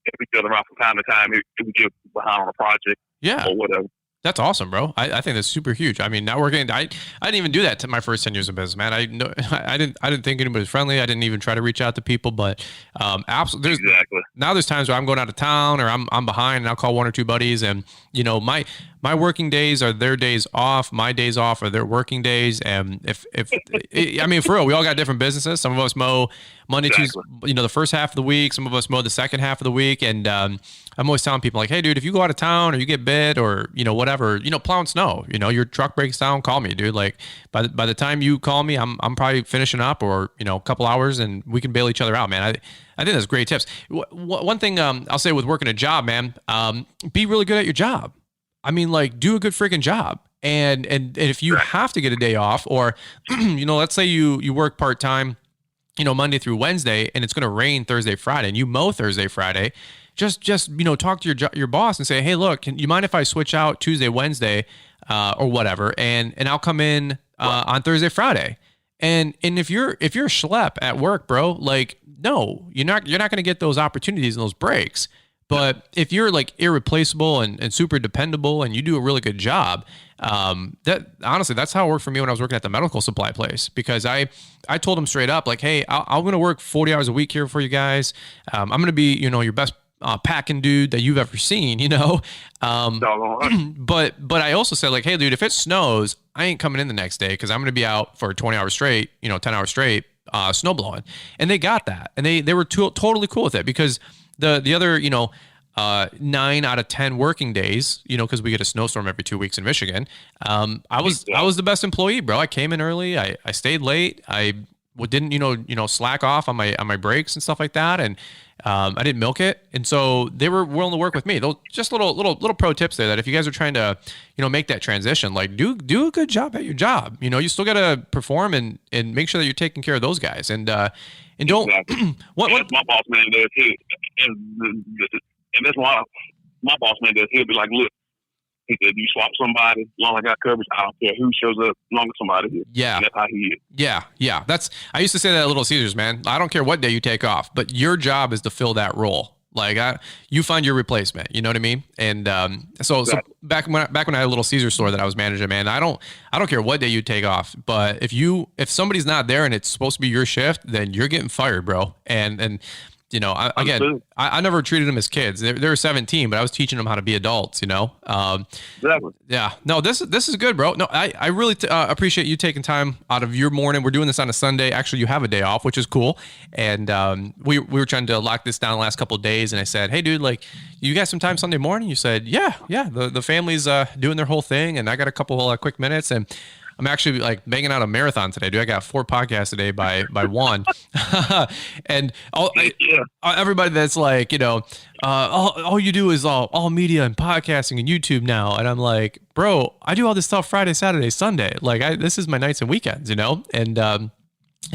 help each other out from time to time if we get behind on a project or whatever. That's awesome, bro. I think that's super huge. I mean, networking. I didn't even do that to my first 10 years of business, man. I didn't think anybody was friendly. I didn't even try to reach out to people. But absolutely, now there's times where I'm going out of town or I'm behind, and I'll call 1 or 2 buddies, and my working days are their days off. My days off are their working days. And if I mean, for real, we all got different businesses. Some of us mow Monday, Tuesday, the first half of the week. Some of us mow the second half of the week. And I'm always telling people like, hey, dude, if you go out of town or you get bit or whatever, plowing snow, your truck breaks down, call me, dude. Like by the time you call me, I'm probably finishing up or a couple hours, and we can bail each other out, man. I think that's great tips. One thing I'll say with working a job, man, be really good at your job. I mean, like, do a good freaking job. And if you have to get a day off, or, let's say you work part-time, Monday through Wednesday, and it's going to rain Thursday, Friday, and you mow Thursday, Friday, just talk to your boss and say, hey, look, can you mind if I switch out Tuesday, Wednesday, or whatever, and I'll come in on Thursday, Friday. And if you're a schlep at work, bro, like, no, you're not going to get those opportunities and those breaks. But if you're like irreplaceable and super dependable and you do a really good job, that honestly, that's how it worked for me when I was working at the medical supply place, because I told them straight up, like, hey, I'm going to work 40 hours a week here for you guys. I'm going to be, your best packing dude that you've ever seen, but I also said, like, hey, dude, if it snows, I ain't coming in the next day because I'm going to be out for 20 hours straight, 10 hours straight, snow blowing. And they got that. And they were totally cool with it, because the other, 9 out of 10 working days, because we get a snowstorm every 2 weeks in Michigan. I was the best employee, bro. I came in early. I stayed late. I didn't, slack off on my breaks and stuff like that. And I didn't milk it. And so they were willing to work with me. Those just little pro tips there that if you guys are trying to, make that transition, like do a good job at your job. You still got to perform and make sure that you're taking care of those guys. And don't, exactly. what my boss man does here. And that's why my boss man does. He'll be like, look, he said, you swap somebody, as long as I got coverage, I don't care who shows up, as long as somebody here. Yeah. And that's how he is. Yeah. I used to say that at Little Caesars, man. I don't care what day you take off, but your job is to fill that role. Like you find your replacement, you know what I mean? And so back when I had a Little Caesar store that I was managing, man, I don't care what day you take off, but if somebody's not there and it's supposed to be your shift, then you're getting fired, bro. And I never treated them as kids. They were 17, but I was teaching them how to be adults, Exactly. Yeah. No, this is good, bro. No, I really appreciate you taking time out of your morning. We're doing this on a Sunday. Actually, you have a day off, which is cool. And we were trying to lock this down the last couple of days. And I said, hey, dude, like, you got some time Sunday morning? You said, yeah. The family's doing their whole thing. And I got a couple quick minutes. And I'm actually like banging out a marathon today, dude. I got 4 podcasts today by 1. And everybody that's like, all you do is all media and podcasting and YouTube now. And I'm like, bro, I do all this stuff Friday, Saturday, Sunday. Like this is my nights and weekends, and,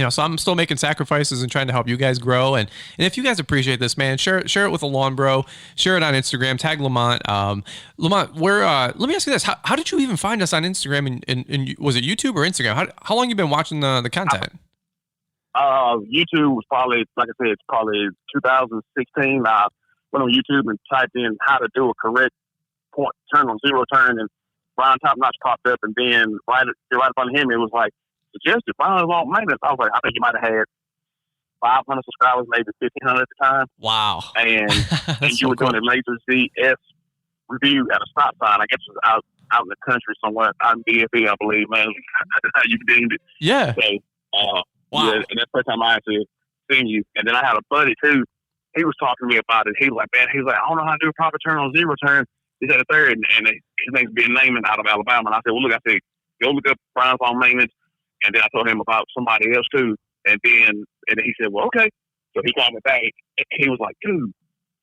so I'm still making sacrifices and trying to help you guys grow. And if you guys appreciate this, man, share it with a lawn bro, share it on Instagram, tag Lamont. Lamont, let me ask you this. How did you even find us on Instagram? And was it YouTube or Instagram? How long you been watching the content? YouTube was probably, like I said, it's probably 2016. I went on YouTube and typed in how to do a correct point turn on zero turn, and Brian Top-Notch popped up, and then right up on him, it was like, suggested Brian Long maintenance. I was like, I think you might have had 500 subscribers, maybe 1,500 at the time. Wow. And you were doing a Laser ZS review at a stop sign. I guess it was out in the country somewhere, out in BFE, I believe, man. That's how you deemed it. Yeah. So, wow. Yeah, and that's the first time I actually seen you. And then I had a buddy, too. He was talking to me about it. He was like, man, I don't know how to do a proper turn on zero turn. He said a third, and his name's Ben Naaman out of Alabama. And I said, well, look, go look up Brian's Long Maintenance. And then I told him about somebody else too. And then he said, well, okay. So he called me back. He was like, dude,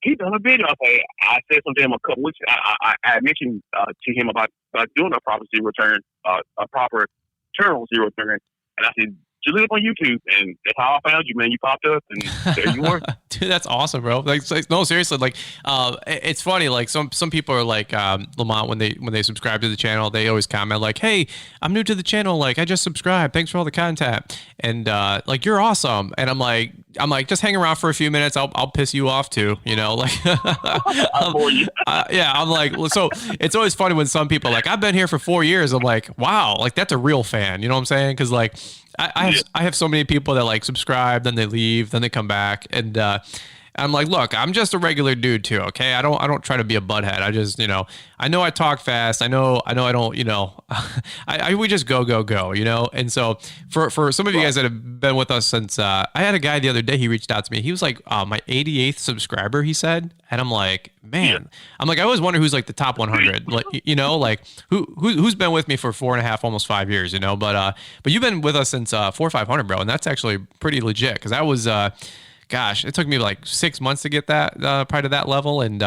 he done a video. I said something to him a couple weeks. I mentioned to him about doing a proper zero turn, a proper turn on zero turn. And I said, just look up on YouTube, and that's how I found you, man. You popped up, and there you were. Dude, that's awesome, bro. Like, no, seriously, like, it's funny. Like, some people are like, Lamont, when they subscribe to the channel, they always comment like, "Hey, I'm new to the channel. Like, I just subscribed. Thanks for all the content." And like, you're awesome. And I'm like, just hang around for a few minutes. I'll piss you off too. Like, yeah. I'm like, so it's always funny when some people are like, I've been here for 4 years. I'm like, wow, like that's a real fan. You know what I'm saying? Because like, I have so many people that like subscribe, then they leave, then they come back, and I'm like, look, I'm just a regular dude too, okay? I don't try to be a butthead. I just, I know I talk fast. I know I don't, we just go, and so for some of you guys that have been with us since, I had a guy the other day, he reached out to me. He was like, my 88th subscriber, he said, and I'm like, man, I'm like, I always wonder who's like the top 100, like, like who's been with me for 4.5, almost 5 years, but you've been with us since 400 or 500, bro, and that's actually pretty legit, because I was, gosh, it took me like 6 months to get that probably to that level, and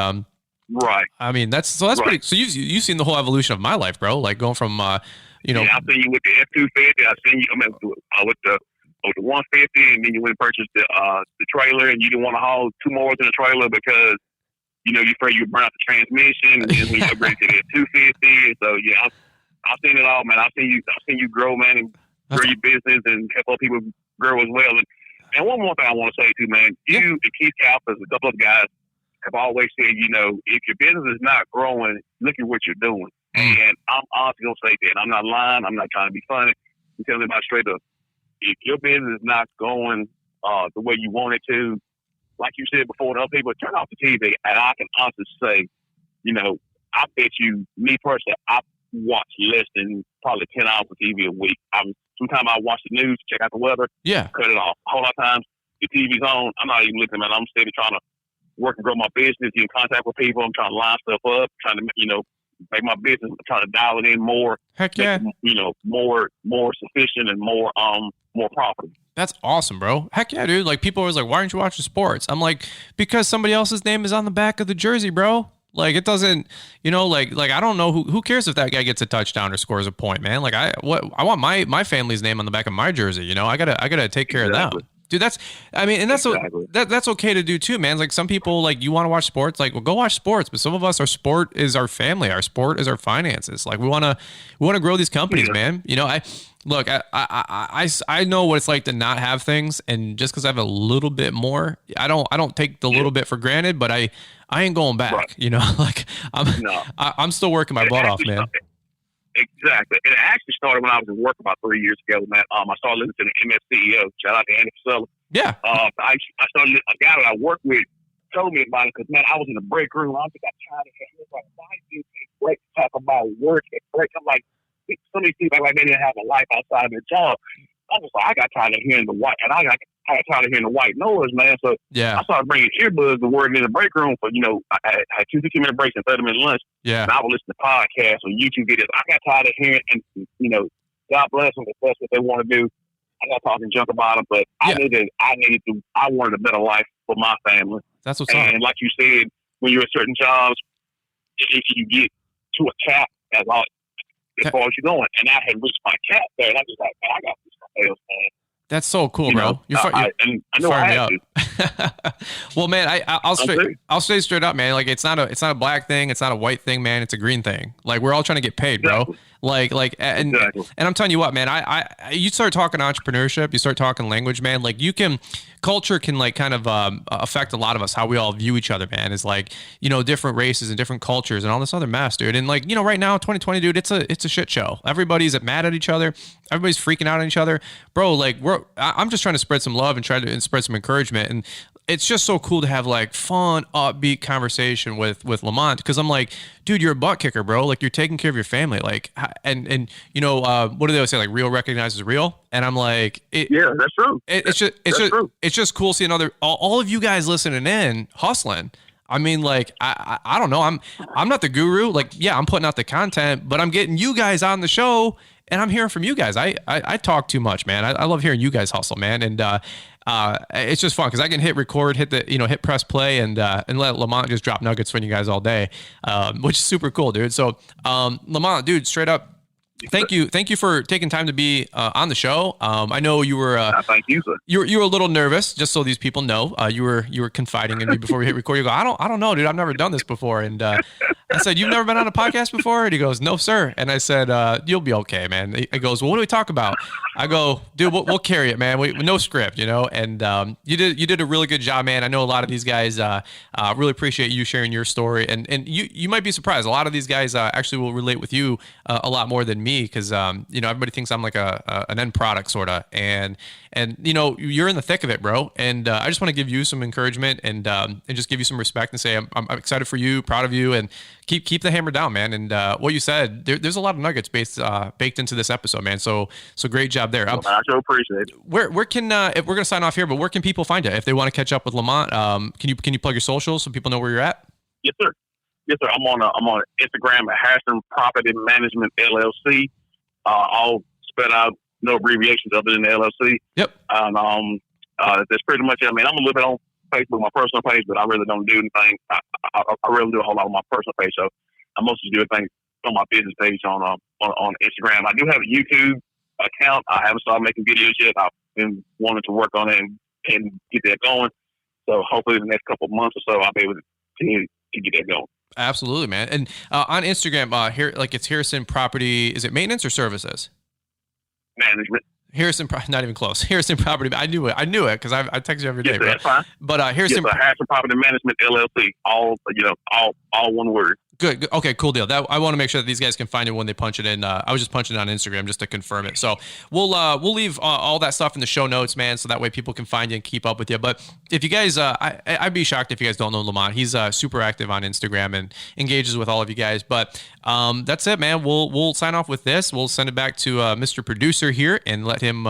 right. I mean, that's right. Pretty. So you've seen the whole evolution of my life, bro. Like going from Yeah, I've seen you with the F-250. I've seen you with the 150, and then you went and purchased the trailer, and you didn't want to haul 2 more in the trailer because you afraid you burn out the transmission, and then when you upgrade to the F-250. So yeah, I've seen it all, man. I've seen you grow, man, and grow your business and help other people grow as well. And one more thing I want to say too, man. You and Keith Kalpas, a couple of guys, have always said, if your business is not growing, look at what you're doing. And I'm honestly going to say that. I'm not lying. I'm not trying to be funny. I'm telling you about straight up. If your business is not going the way you want it to, like you said before to other people, turn off the TV. And I can honestly say, I bet you, me personally, I watch less than probably 10 hours of TV a week. Sometimes I watch the news, check out the weather, cut it off. A whole lot of times, the TV's on. I'm not even looking, man. I'm steady trying to work and grow my business, get in contact with people. I'm trying to line stuff up, trying to, make my business, trying to dial it in more. Heck yeah. More sufficient and more profitable. That's awesome, bro. Heck yeah, dude. Like, people are always like, why aren't you watching sports? I'm like, because somebody else's name is on the back of the jersey, bro. Like, it doesn't, like I don't know who cares if that guy gets a touchdown or scores a point, man. Like, I want my family's name on the back of my jersey. I gotta take care of that. Dude, that's that's okay to do too, man. Like, some people, like, you want to watch sports, like, well, go watch sports. But some of us, our sport is our family. Our sport is our finances. Like, we want to grow these companies, man. I know what it's like to not have things, and just because I have a little bit more, I don't take the little bit for granted. But I ain't going back. Right. Like, I'm still working my butt off, man. Exactly. It actually started when I was at work about 3 years ago, man. I started listening to the MS CEO. Shout out to Andy Casella. Yeah. I started, a guy that I work with told me about it because, man, I was in the break room. I just got tired of it. He was like, why do you take breaks to talk about work and break? I'm like, some of these people act like they didn't have a life outside of their job. I was like, I got tired of hearing the white, and I got tired of hearing the white noise, man. So I started bringing earbuds to work in the break room for, I had 2 15-minute breaks and 30-minute lunch. Yeah. And I would listen to podcasts or YouTube videos. I got tired of hearing, and, God bless them if that's what they want to do. I'm not talking junk about them, but I knew that I wanted a better life for my family. That's what's up. And like you said, when you're at certain jobs, if you get to a cap, as far as you're going, and I had reached my cap there, and I was like, man, I got to do something else, man. That's so cool, bro. You're firing me up. Well, man, I'll say straight up, man. Like, it's not a black thing, it's not a white thing, man. It's a green thing. Like, we're all trying to get paid, bro. Exactly. And I'm telling you what, man. You start talking entrepreneurship, you start talking language, man. Like, culture can like kind of affect a lot of us, how we all view each other, man. Is like, different races and different cultures and all this other mess, dude. And like, right now, 2020, dude, it's a shit show. Everybody's mad at each other. Everybody's freaking out on each other, bro. Like, I'm just trying to spread some love and try to spread some encouragement. And it's just so cool to have like fun, upbeat conversation with Lamont, because I'm like, dude, you're a butt kicker, bro. Like, you're taking care of your family. Like, and what do they always say? Like, real recognizes real. And I'm like, yeah, that's true. It's just cool seeing all of you guys listening in, hustling. I mean, like, I don't know. I'm not the guru. Like, yeah, I'm putting out the content, but I'm getting you guys on the show, and I'm hearing from you guys. I talk too much, man. I love hearing you guys hustle, man. And it's just fun because I can hit record, hit press play, and let Lamont just drop nuggets from you guys all day, which is super cool, dude. So, Lamont, dude, straight up, thank you for taking time to be on the show. I know you were. Thank you, sir. You were a little nervous, just so these people know. You were confiding in me before we hit record. You go, I don't know, dude. I've never done this before. And I said, you've never been on a podcast before? And he goes, no, sir. And I said, you'll be okay, man. He goes, well, what do we talk about? I go, dude, we'll carry it, man. No script, And you did a really good job, man. I know a lot of these guys really appreciate you sharing your story, and you might be surprised. A lot of these guys actually will relate with you a lot more than me, because everybody thinks I'm like an end product sort of, and you're in the thick of it, bro. And I just want to give you some encouragement and just give you some respect and say I'm excited for you, proud of you, and keep the hammer down, man. And what you said, there's a lot of nuggets baked into this episode, man. So great job there. I so appreciate it. Where can if we're gonna sign off here, but where can people find you if they want to catch up with Lamont? Can you plug your socials so people know where you're at? Yes, sir. I'm on Instagram at Hariston Property Management LLC. All spelled out, no abbreviations other than the LLC. Yep. And that's pretty much it. I mean, I'm a little bit on Facebook, my personal page, but I really don't do anything. I really do a whole lot on my personal page. So I mostly do things on my business page on Instagram. I do have a YouTube account. I haven't started making videos yet. I've been wanting to work on it and get that going. So hopefully in the next couple of months or so, I'll be able to continue to get that going. Absolutely, man. And on Instagram, here, like, it's Hariston Property. Is it maintenance or services? Management. Not even close. Hariston Property. I knew it because I text you every day. Yes, that's fine. But Hariston Property Management LLC. All one word. Good. Okay, cool deal. I want to make sure that these guys can find it when they punch it in. I was just punching it on Instagram just to confirm it. So we'll leave all that stuff in the show notes, man, so that way people can find you and keep up with you. But if you guys, I'd be shocked if you guys don't know Lamont. He's super active on Instagram and engages with all of you guys. But that's it, man. We'll sign off with this. We'll send it back to Mr. Producer here and let him,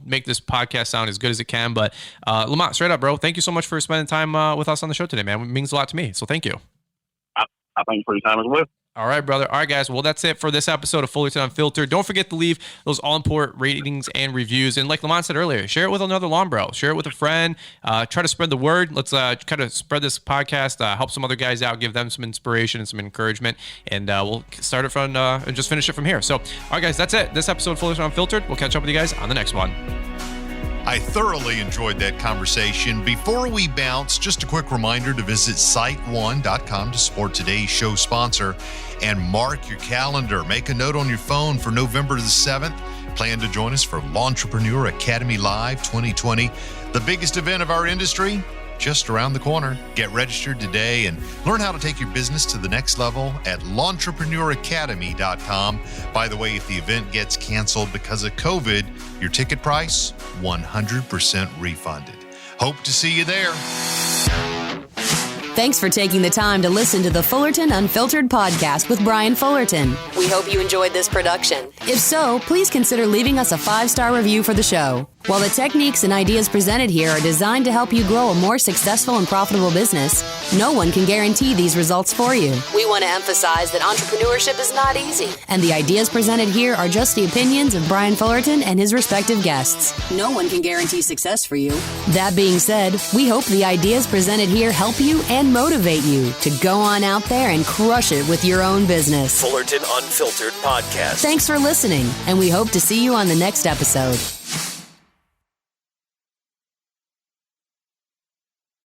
make this podcast sound as good as it can. But Lamont, straight up, bro, thank you so much for spending time with us on the show today, man. It means a lot to me. So thank you. I thank you for your time as well. All right, brother. All right, guys. Well, that's it for this episode of Fullerton Unfiltered. Don't forget to leave those all-important ratings and reviews. And like Lamont said earlier, share it with another lawn bro. Share it with a friend. Try to spread the word. Let's kind of spread this podcast, help some other guys out, give them some inspiration and some encouragement. And we'll start it from and just finish it from here. So, all right, guys, that's it. This episode of Fullerton Unfiltered. We'll catch up with you guys on the next one. I thoroughly enjoyed that conversation. Before we bounce, just a quick reminder to visit site1.com to support today's show sponsor and mark your calendar. Make a note on your phone for November the 7th. Plan to join us for Lawntrepreneur Academy Live 2020, the biggest event of our industry, just around the corner. Get registered today and learn how to take your business to the next level at LawnTrepreneurAcademy.com. By the way, if the event gets canceled because of COVID, your ticket price, 100% refunded. Hope to see you there. Thanks for taking the time to listen to the Fullerton Unfiltered podcast with Brian Fullerton. We hope you enjoyed this production. If so, please consider leaving us a 5-star review for the show. While the techniques and ideas presented here are designed to help you grow a more successful and profitable business, no one can guarantee these results for you. We want to emphasize that entrepreneurship is not easy, and the ideas presented here are just the opinions of Brian Fullerton and his respective guests. No one can guarantee success for you. That being said, we hope the ideas presented here help you and motivate you to go on out there and crush it with your own business. Fullerton Unfiltered Podcast. Thanks for listening, and we hope to see you on the next episode.